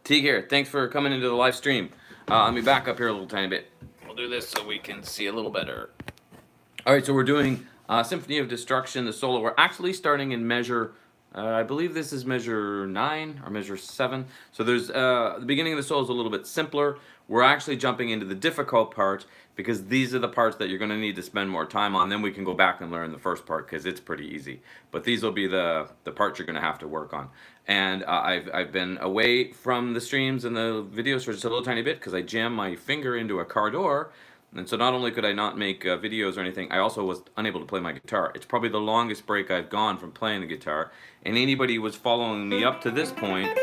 Teague here. Thanks for coming into the live stream. Let me back up here a little tiny bit. We'll do this so we can see a little better. All right, so we're doing Symphony of Destruction, the solo. We're actually starting in measure, I believe this is measure 9 or measure 7. So there's the beginning of the solo is a little bit simpler. We're actually jumping into the difficult part because these are the parts that you're going to need to spend more time on. Then we can go back and learn the first part because it's pretty easy. But these will be the parts you're going to have to work on. And I've been away from the streams and the videos for just a little tiny bit because I jammed my finger into a car door. And so not only could I not make videos or anything, I also was unable to play my guitar. It's probably the longest break I've gone from playing the guitar. And anybody who was following me up to this point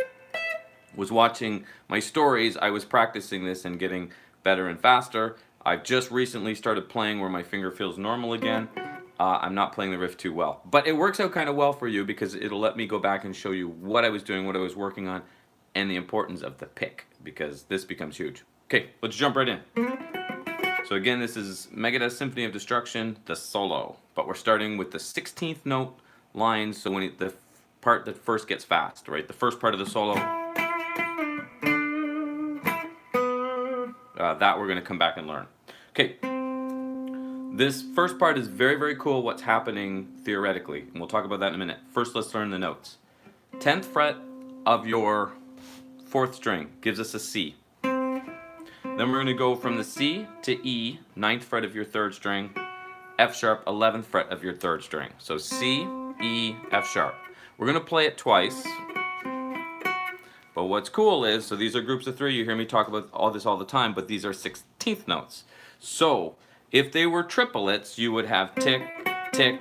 was watching my stories. I was practicing this and getting better and faster. I've just recently started playing where my finger feels normal again. I'm not playing the riff too well. But it works out kind of well for you because it'll let me go back and show you what I was doing, what I was working on, and the importance of the pick, because this becomes huge. Okay, let's jump right in. So again, this is Megadeth's Symphony of Destruction, the solo. But we're starting with the 16th note lines, so when the part that first gets fast, right? The first part of the solo. That we're going to come back and learn. Okay. This first part is very, very cool what's happening theoretically, and we'll talk about that in a minute. First, let's learn the notes. 10th fret of your 4th string gives us a C. Then we're going to go from the C to E, 9th fret of your 3rd string, F sharp, 11th fret of your 3rd string. So C, E, F sharp. We're going to play it twice. But what's cool is, so these are groups of 3, you hear me talk about all this all the time, but these are 16th notes. So if they were triplets, you would have tick, tick,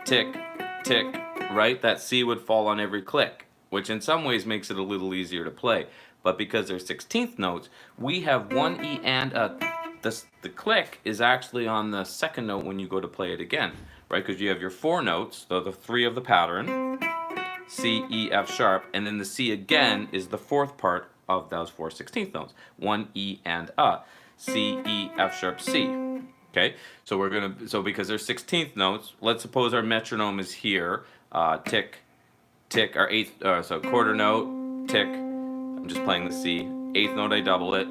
tick, tick, right? That C would fall on every click, which in some ways makes it a little easier to play. But because they're 16th notes, we have one E and a. The click is actually on the 2nd note when you go to play it again, right? Because you have your 4 notes, so the 3 of the pattern, C, E, F sharp, and then the C again is the 4th part of those 4 16th notes. 1 E and a. C, E, F sharp, C. Okay, so we're gonna, so because they're 16th notes, let's suppose our metronome is here, tick, tick, our 8th, so quarter note, tick, I'm just playing the C, 8th note I double it,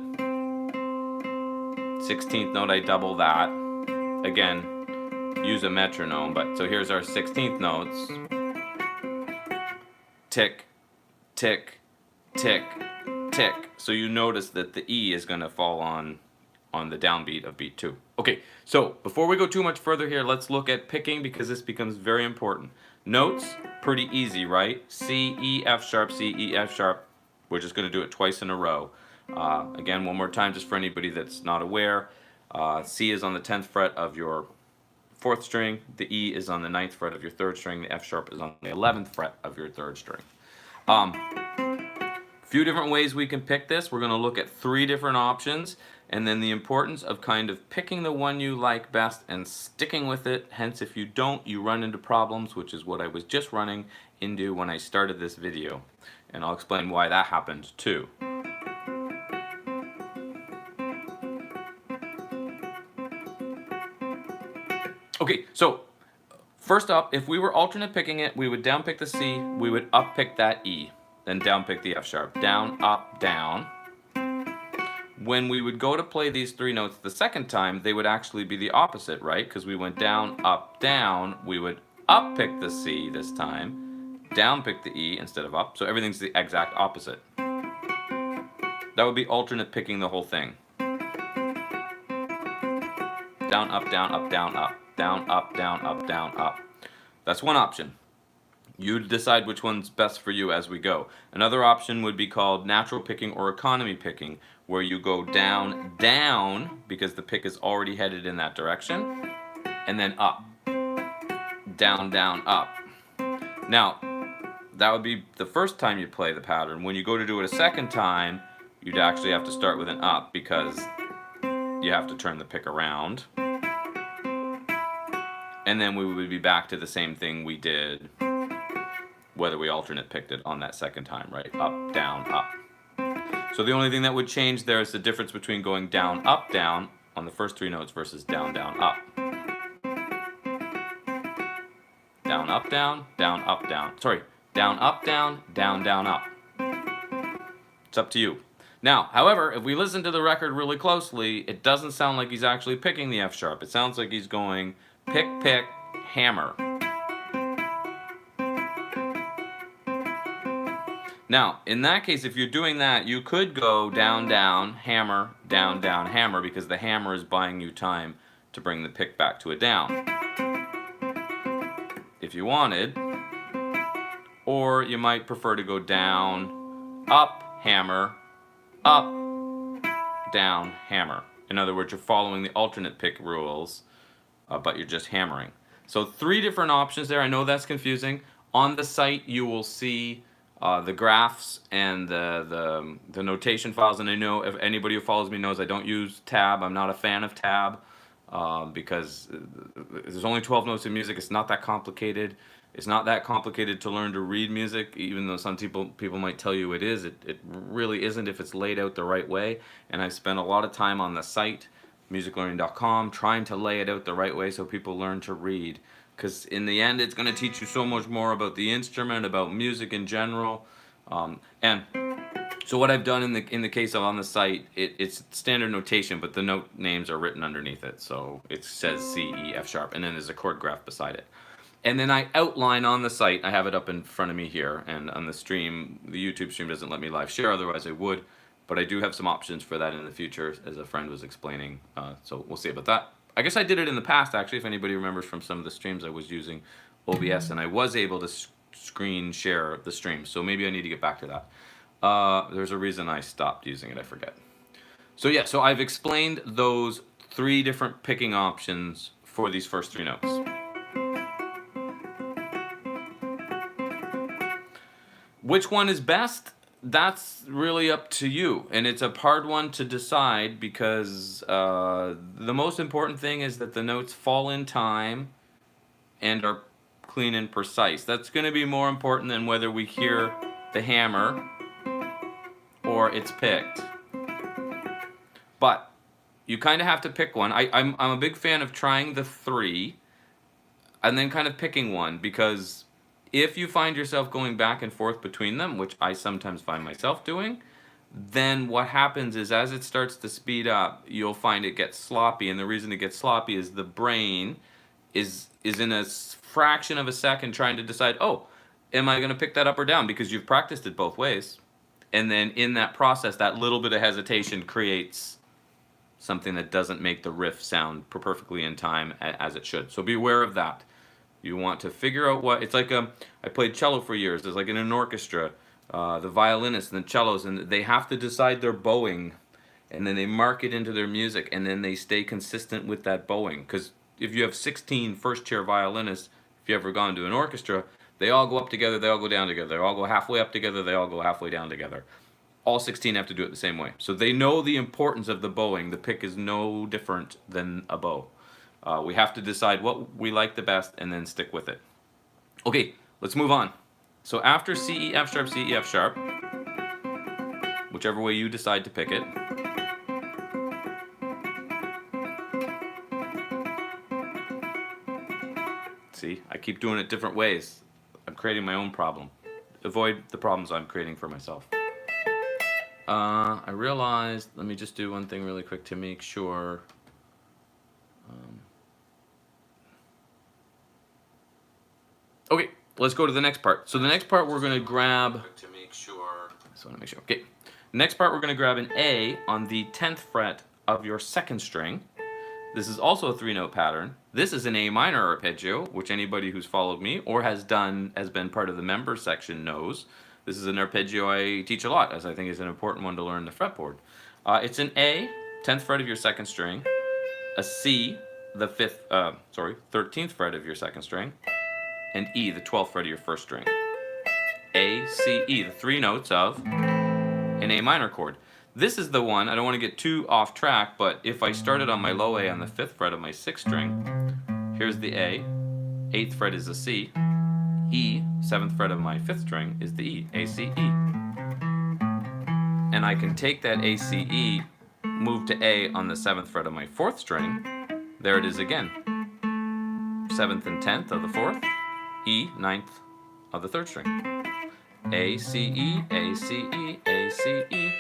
16th note I double that, again, use a metronome, but so here's our 16th notes, tick, tick, tick, tick, so you notice that the E is gonna fall on the downbeat of beat 2. Okay, so before we go too much further here, let's look at picking because this becomes very important. Notes, pretty easy, right? C, E, F sharp, C, E, F sharp. We're just going to do it twice in a row. Again, one more time, just for anybody that's not aware. C is on the 10th fret of your 4th string. The E is on the 9th fret of your 3rd string. The F sharp is on the 11th fret of your 3rd string. Few different ways we can pick this. We're going to look at 3 different options, and then the importance of kind of picking the one you like best and sticking with it. Hence, if you don't, you run into problems, which is what I was just running into when I started this video. And I'll explain why that happened too. Okay, so first up, if we were alternate picking it, we would down pick the C, we would up pick that E, then down pick the F sharp. Down, up, down. When we would go to play these 3 notes the second time, they would actually be the opposite, right? Because we went down, up, down. We would up pick the C this time, down pick the E instead of up. So everything's the exact opposite. That would be alternate picking the whole thing. Down, up, down, up, down, up. Down, up, down, up, down, up. That's one option. You decide which one's best for you as we go. Another option would be called natural picking or economy picking, where you go down, down, because the pick is already headed in that direction, and then up. Down, down, up. Now, that would be the first time you play the pattern. When you go to do it a second time, you'd actually have to start with an up because you have to turn the pick around. And then we would be back to the same thing we did whether we alternate picked it on that second time, right? Up, down, up. So the only thing that would change there is the difference between going down, down on the first 3 notes versus down, down, up. Down, up, down, down, up, down. Sorry, down, up, down, down, down, up. It's up to you. Now, however, if we listen to the record really closely, it doesn't sound like he's actually picking the F sharp. It sounds like he's going pick, pick, hammer. Now, in that case, if you're doing that, you could go down, down, hammer, down, down, hammer, because the hammer is buying you time to bring the pick back to a down, if you wanted. Or you might prefer to go down, up, hammer, up, down, hammer. In other words, you're following the alternate pick rules, but you're just hammering. So 3 different options there. I know that's confusing. On the site, you will see the graphs and the notation files, and I know if anybody who follows me knows I don't use tab. I'm not a fan of tab because there's only 12 notes in music. It's not that complicated. It's not that complicated to learn to read music, even though some people might tell you it is. It really isn't if it's laid out the right way. And I've spent a lot of time on the site, musiclearning.com, trying to lay it out the right way so people learn to read. Because in the end, it's going to teach you so much more about the instrument, about music in general. And so what I've done in the case of on the site, it's standard notation, but the note names are written underneath it. So it says C, E, F sharp, and then there's a chord graph beside it. And then I outline on the site, I have it up in front of me here, and on the stream, the YouTube stream doesn't let me live share, otherwise I would. But I do have some options for that in the future, as a friend was explaining, so we'll see about that. I guess I did it in the past, actually, if anybody remembers from some of the streams I was using OBS, and I was able to screen share the stream, so maybe I need to get back to that. There's a reason I stopped using it, I forget. So yeah, so I've explained those 3 different picking options for these first 3 notes. Which one is best? That's really up to you, and it's a hard one to decide because the most important thing is that the notes fall in time and are clean and precise. That's going to be more important than whether we hear the hammer or it's picked. But you kind of have to pick one. I'm a big fan of trying the 3 and then kind of picking one, because if you find yourself going back and forth between them, which I sometimes find myself doing, then what happens is as it starts to speed up, you'll find it gets sloppy. And the reason it gets sloppy is the brain is in a fraction of a second trying to decide, oh, am I going to pick that up or down? Because you've practiced it both ways. And then in that process, that little bit of hesitation creates something that doesn't make the riff sound perfectly in time as it should. So be aware of that. You want to figure out what, it's like I played cello for years. It's like in an orchestra, the violinists and the cellos, and they have to decide their bowing, and then they mark it into their music, and then they stay consistent with that bowing. Because if you have 16 first chair violinists, if you've ever gone to an orchestra, they all go up together, they all go down together, they all go halfway up together, they all go halfway down together. All 16 have to do it the same way. So they know the importance of the bowing. The pick is no different than a bow. We have to decide what we like the best and then stick with it. Okay, let's move on. So after C, E, F sharp, C, E, F sharp, whichever way you decide to pick it, see, I keep doing it different ways. I'm creating my own problem. Avoid the problems I'm creating for myself. I realized, let me just do one thing really quick to make sure. Okay, let's go to the next part. So the next part we're going to grab, to make sure, just want to make sure, okay. Next part we're going to grab an A on the 10th fret of your 2nd string. This is also a 3-note pattern. This is an A minor arpeggio, which anybody who's followed me or has been part of the members section knows. This is an arpeggio I teach a lot, as I think is an important one to learn the fretboard. It's an A, 10th fret of your 2nd string, a C, the 13th fret of your 2nd string, and E, the 12th fret of your 1st string. A, C, E, the 3 notes of an A minor chord. This is the one, I don't want to get too off track, but if I started on my low A on the 5th fret of my 6th string, here's the A, 8th fret is the C, E, 7th fret of my 5th string is the E, A, C, E. And I can take that A, C, E, move to A on the 7th fret of my 4th string, there it is again. 7th and 10th of the 4th, E, 9th of the 3rd string. A, C, E, A, C, E, A, C, E.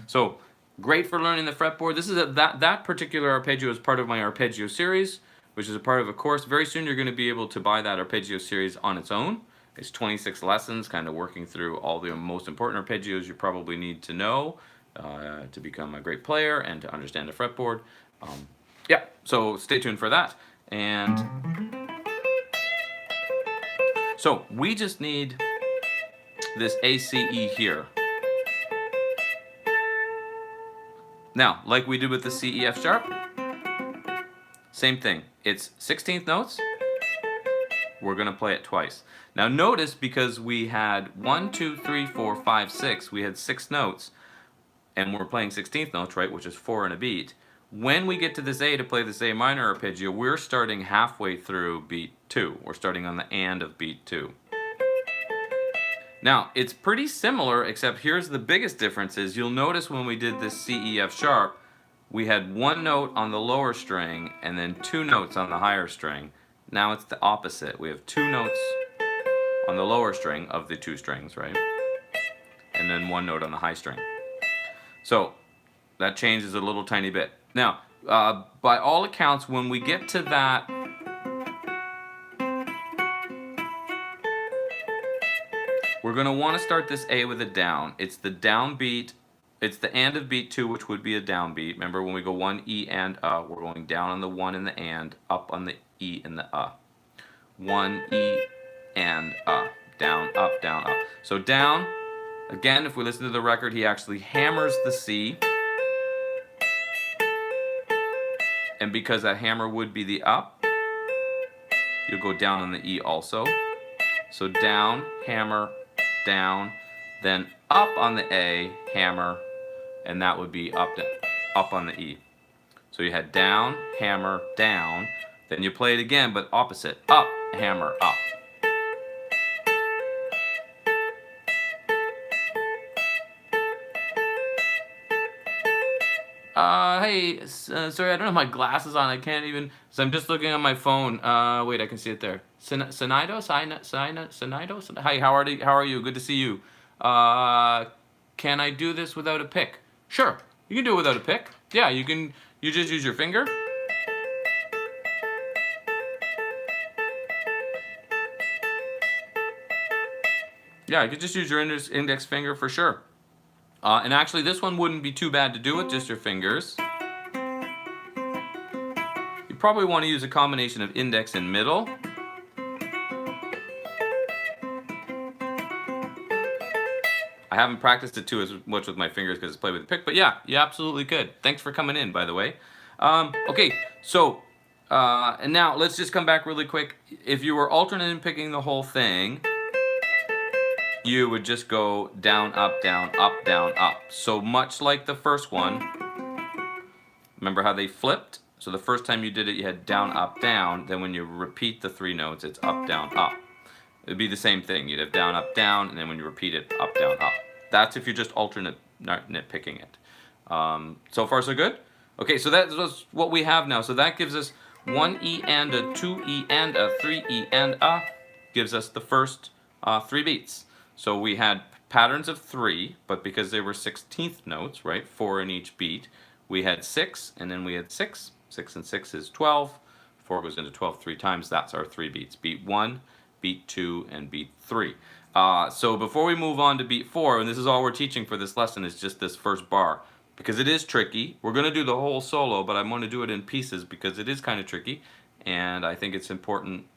So great for learning the fretboard. This is that particular arpeggio is part of my arpeggio series, which is a part of a course. Very soon you're going to be able to buy that arpeggio series on its own. It's 26 lessons, kind of working through all the most important arpeggios you probably need to know to become a great player and to understand the fretboard. Yeah, so stay tuned for that. And so we just need this ACE here. Now, like we did with the C, E, F sharp, same thing. It's 16th notes. We're going to play it twice. Now notice, because we had 1, 2, 3, 4, 5, 6, we had 6 notes, and we're playing 16th notes, right, which is 4 in a beat. When we get to this A to play this A minor arpeggio, we're starting halfway through beat 2. We're starting on the and of beat 2. Now, it's pretty similar, except here's the biggest difference is you'll notice when we did this C, E, F sharp, we had 1 note on the lower string and then 2 notes on the higher string. Now it's the opposite. We have 2 notes on the lower string of the 2 strings, right? And then 1 note on the high string. So that changes a little tiny bit. Now, by all accounts, when we get to that we're going to want to start this A with a down. It's the down beat. It's the and of beat 2, which would be a down beat. Remember, when we go 1, E, and we're going down on the 1 in the and, up on the E in the 1, E, and down, up, down, up. So down, again, if we listen to the record, he actually hammers the C. And because that hammer would be the up, you'll go down on the E also. So down, hammer, down, then up on the A, hammer, and that would be up on the E. So you had down, hammer, down, then you play it again, but opposite. Up, hammer, up. Hey, sorry, I don't have my glasses on. I can't even, so I'm just looking on my phone. Wait, I can see it there. Sinido? Hi, how are you? Good to see you. Can I do this without a pick? Sure, you can do it without a pick. Yeah, you just use your finger. Yeah, you could just use your index finger for sure. And actually, this one wouldn't be too bad to do with just your fingers. You probably want to use a combination of index and middle. I haven't practiced it too as much with my fingers because it's played with a pick, but yeah, you absolutely could. Thanks for coming in, by the way. Okay, so, and now let's just come back really quick. If you were alternating picking the whole thing, you would just go down, up, down, up, down, up. So much like the first one, remember how they flipped? So the first time you did it, you had down, up, down. Then when you repeat the 3 notes, it's up, down, up. It'd be the same thing. You'd have down, up, down, and then when you repeat it, up, down, up. That's if you're just alternate picking it. So far, so good? Okay, so that's what we have now. So that gives us 1 E and a, 2 E and a, 3 E and a, gives us the first 3 beats. So we had patterns of 3, but because they were 16th notes, right, 4 in each beat, we had 6, and then we had 6. 6 and 6 is 12. 4 goes into 12 3 times. That's our 3 beats. Beat 1, beat 2, and beat 3. So before we move on to beat 4, and this is all we're teaching for this lesson, is just this first bar. Because it is tricky. We're going to do the whole solo, but I'm going to do it in pieces because it is kind of tricky, and I think it's important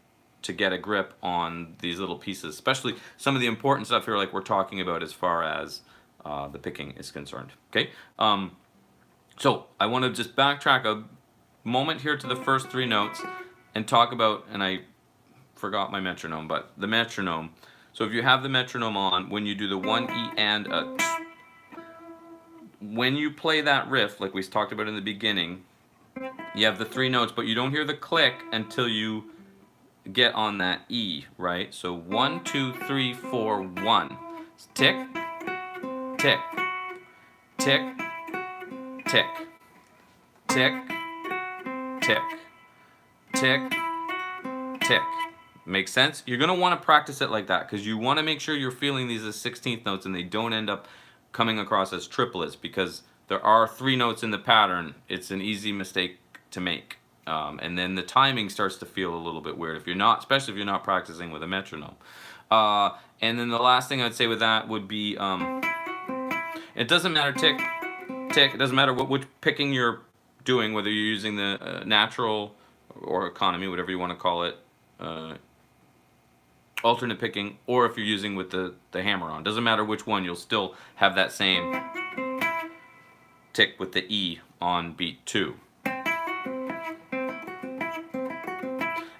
to get a grip on these little pieces, especially some of the important stuff here like we're talking about as far as the picking is concerned. Okay, so I want to just backtrack a moment here to the first 3 notes and talk about, and I forgot my metronome, but the metronome. So if you have the metronome on, when you do the 1 E and a, when you play that riff like we talked about in the beginning, you have the 3 notes, but you don't hear the click until you get on that E, right? So 1, 2, 3, 4, 1. It's tick, tick, tick, tick, tick, tick, tick, tick. Makes sense? You're going to want to practice it like that because you want to make sure you're feeling these as 16th notes and they don't end up coming across as triplets, because there are 3 notes in the pattern. It's an easy mistake to make. And then the timing starts to feel a little bit weird if you're not, especially if you're not practicing with a metronome. And then the last thing I'd say with that would be, it doesn't matter tick, tick. It doesn't matter which picking you're doing, whether you're using the natural or economy, whatever you want to call it, alternate picking, or if you're using with the hammer on. Doesn't matter which one, you'll still have that same tick with the E on beat 2.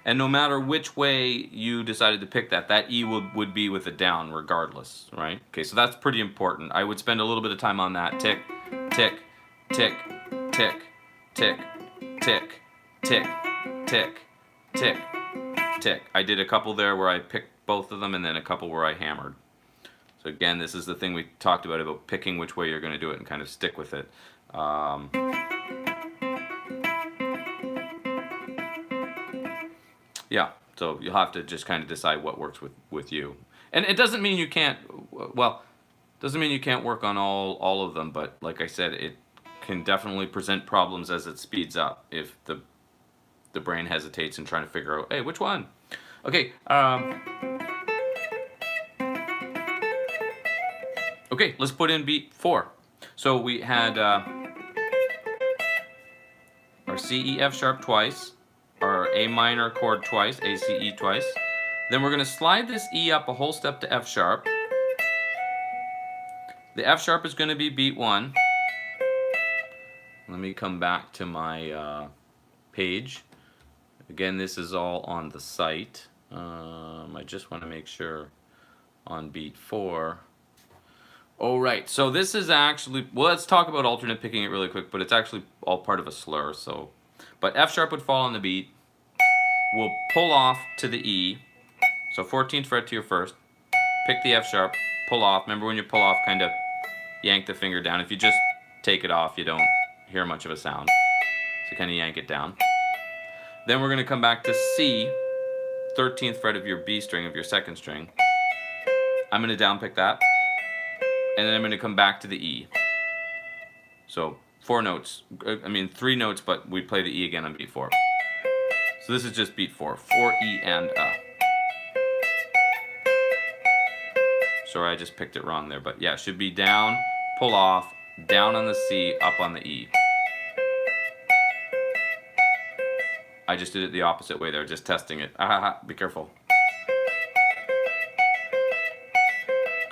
And no matter which way you decided to pick that E would be with a down regardless, right? Okay, so that's pretty important. I would spend a little bit of time on that. Tick, tick, tick, tick, tick, tick, tick, tick, tick, tick. I did a couple there where I picked both of them, and then a couple where I hammered. So again, this is the thing we talked about picking which way you're going to do it and kind of stick with it. Yeah, so you'll have to just kind of decide what works with you. And it doesn't mean you can't, well, doesn't mean you can't work on all of them, but like I said, it can definitely present problems as it speeds up if the brain hesitates in trying to figure out, hey, which one? Okay, okay, let's put in beat 4. So we had our C, E, F sharp twice, our A minor chord twice, A, C, E twice. Then we're going to slide this E up a whole step to F sharp. The F sharp is going to be beat 1. Let me come back to my page. Again, this is all on the site. I just want to make sure on beat 4. Oh, right. So this is actually, well, let's talk about alternate picking it really quick, but it's actually all part of a slur. So, but F sharp would fall on the beat. We'll pull off to the E. So 14th fret to your first. Pick the F sharp, pull off. Remember when you pull off, kind of yank the finger down. If you just take it off, you don't hear much of a sound. So kind of yank it down. Then we're going to come back to C, 13th fret of your B string, of your second string. I'm going to down pick that. And then I'm going to come back to the E. So 4 notes, I mean 3 notes, but we play the E again on beat 4. So this is just beat 4, 4 E and A. Sorry, I just picked it wrong there, but yeah, it should be down, pull off, down on the C, up on the E. I just did it the opposite way there, just testing it. Be careful.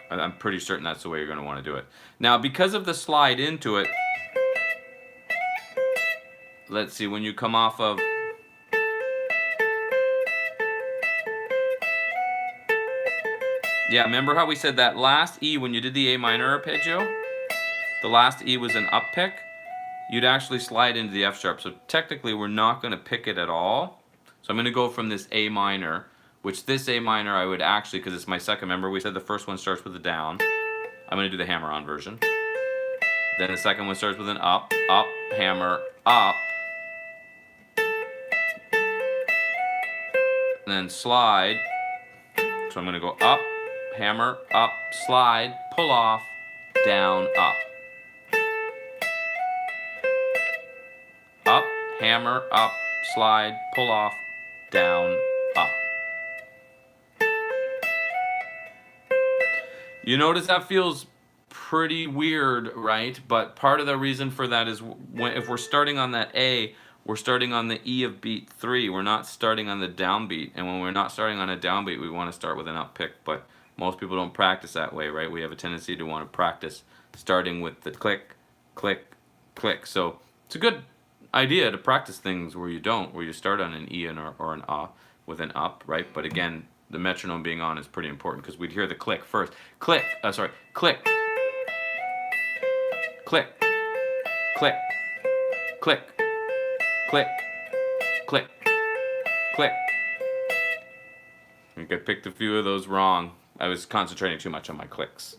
I'm pretty certain that's the way you're going to want to do it. Now, because of the slide into it, let's see, when you come off of, yeah, remember how we said that last E when you did the A minor arpeggio? The last E was an up pick. You'd actually slide into the F sharp. So technically we're not going to pick it at all. So I'm going to go from this A minor, which this A minor I would actually, because it's my second, remember we said the first one starts with a down. I'm going to do the hammer on version. Then the second one starts with an up, up, hammer, up. And then slide. So I'm going to go up, hammer, up, slide, pull off, down, up. Up, hammer, up, slide, pull off, down, up. You notice that feels pretty weird, right? But part of the reason for that is if we're starting on that A, we're starting on the E of beat 3. We're not starting on the downbeat. And when we're not starting on a downbeat, we want to start with an up pick. But most people don't practice that way, right? We have a tendency to want to practice starting with the click, click, click. So it's a good idea to practice things where you start on an E or an A with an up, right? But again, the metronome being on is pretty important because we'd hear the click first. Click, click, click, click, click, click, click, click. I think I picked a few of those wrong. I was concentrating too much on my clicks.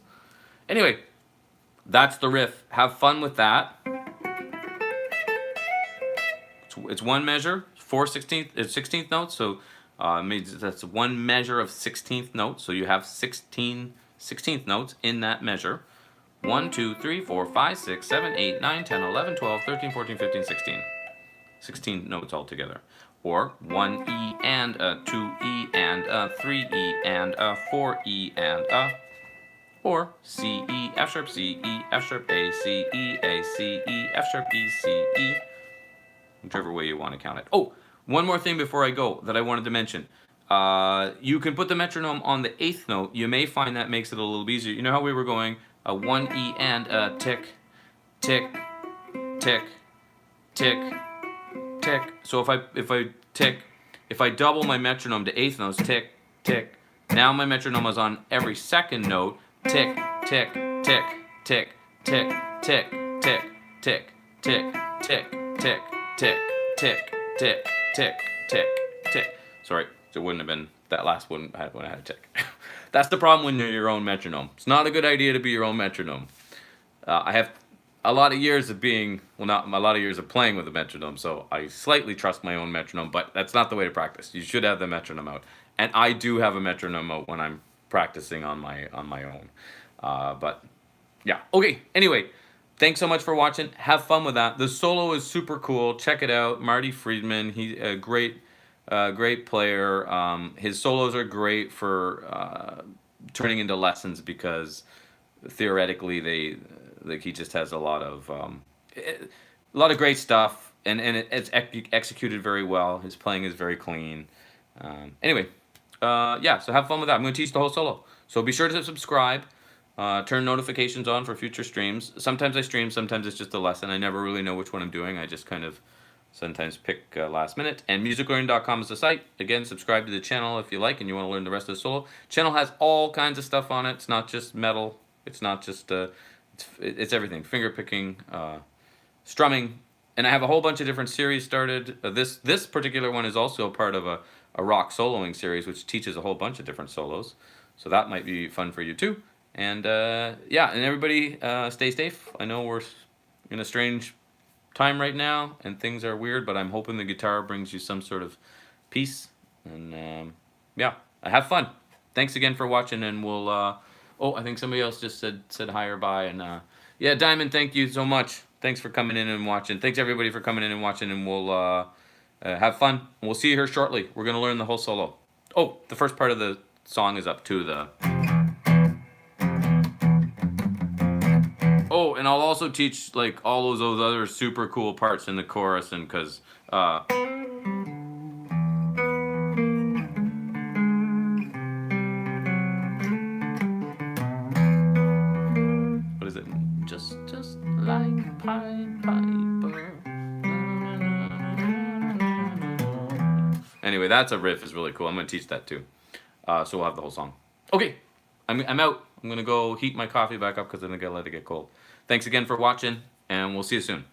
Anyway, that's the riff. Have fun with that. It's one measure, 4/16th, 16th notes, so Means that's one measure of 16th notes. So you have 16th notes in that measure. 1, 2, 3, 4, 5, 6, 7, 8, 9, 10, 11, 12, 13, 14, 15, 16. 16 notes altogether. Or 1 E and a, 2 E and a, 3 E and a, 4 E and a. Or C, E, F sharp, C, E, F sharp, A, C, E, A, C, E, F sharp, E, C, E. Whichever way you want to count it. Oh, one more thing before I go that I wanted to mention. You can put the metronome on the 8th note. You may find that makes it a little easier. You know how we were going a 1 E and a tick, tick, tick, tick, tick. So if I double my metronome to 8th notes, tick, tick. Now my metronome is on every second note. Tick, tick, tick, tick, tick, tick, tick, tick, tick, tick, tick, tick, tick, tick, tick, tick, tick. Sorry, it wouldn't have been that last one. I had a tick. That's the problem when you're your own metronome. It's not a good idea to be your own metronome. I have a lot of years of being, well, not a lot of years of playing with a metronome, so I slightly trust my own metronome, but that's not the way to practice. You should have the metronome out, and I do have a metronome out when I'm practicing on my own. But yeah, okay. Anyway, thanks so much for watching. Have fun with that. The solo is super cool. Check it out. Marty Friedman. He's a great player. His solos are great for turning into lessons because theoretically he just has a lot of great stuff, and it's executed very well. His playing is very clean. Anyway, yeah, so have fun with that. I'm going to teach the whole solo. So be sure to subscribe. Turn notifications on for future streams. Sometimes I stream, sometimes it's just a lesson. I never really know which one I'm doing. I just kind of sometimes pick last minute. And musiclearning.com is the site. Again, subscribe to the channel if you like and you want to learn the rest of the solo. Channel has all kinds of stuff on it. It's not just metal. It's not just it's everything. Finger picking, strumming, and I have a whole bunch of different series started. This particular one is also a part of a rock soloing series, which teaches a whole bunch of different solos. So that might be fun for you too. And yeah, and everybody stay safe. I know we're in a strange time right now, and things are weird, but I'm hoping the guitar brings you some sort of peace. And yeah, have fun. Thanks again for watching, and we'll. Oh, I think somebody else just said hi or bye, and yeah, Diamond, thank you so much. Thanks for coming in and watching. Thanks everybody for coming in and watching, and we'll have fun. We'll see you here shortly. We're gonna learn the whole solo. Oh, the first part of the song is up too. Oh, and I'll also teach like all those other super cool parts in the chorus, and because what is it? Just like Pied Piper. Anyway, that's a riff. Is really cool. I'm gonna teach that too. So we'll have the whole song. Okay, I'm out. I'm gonna go heat my coffee back up because I'm gonna let it get cold. Thanks again for watching, and we'll see you soon.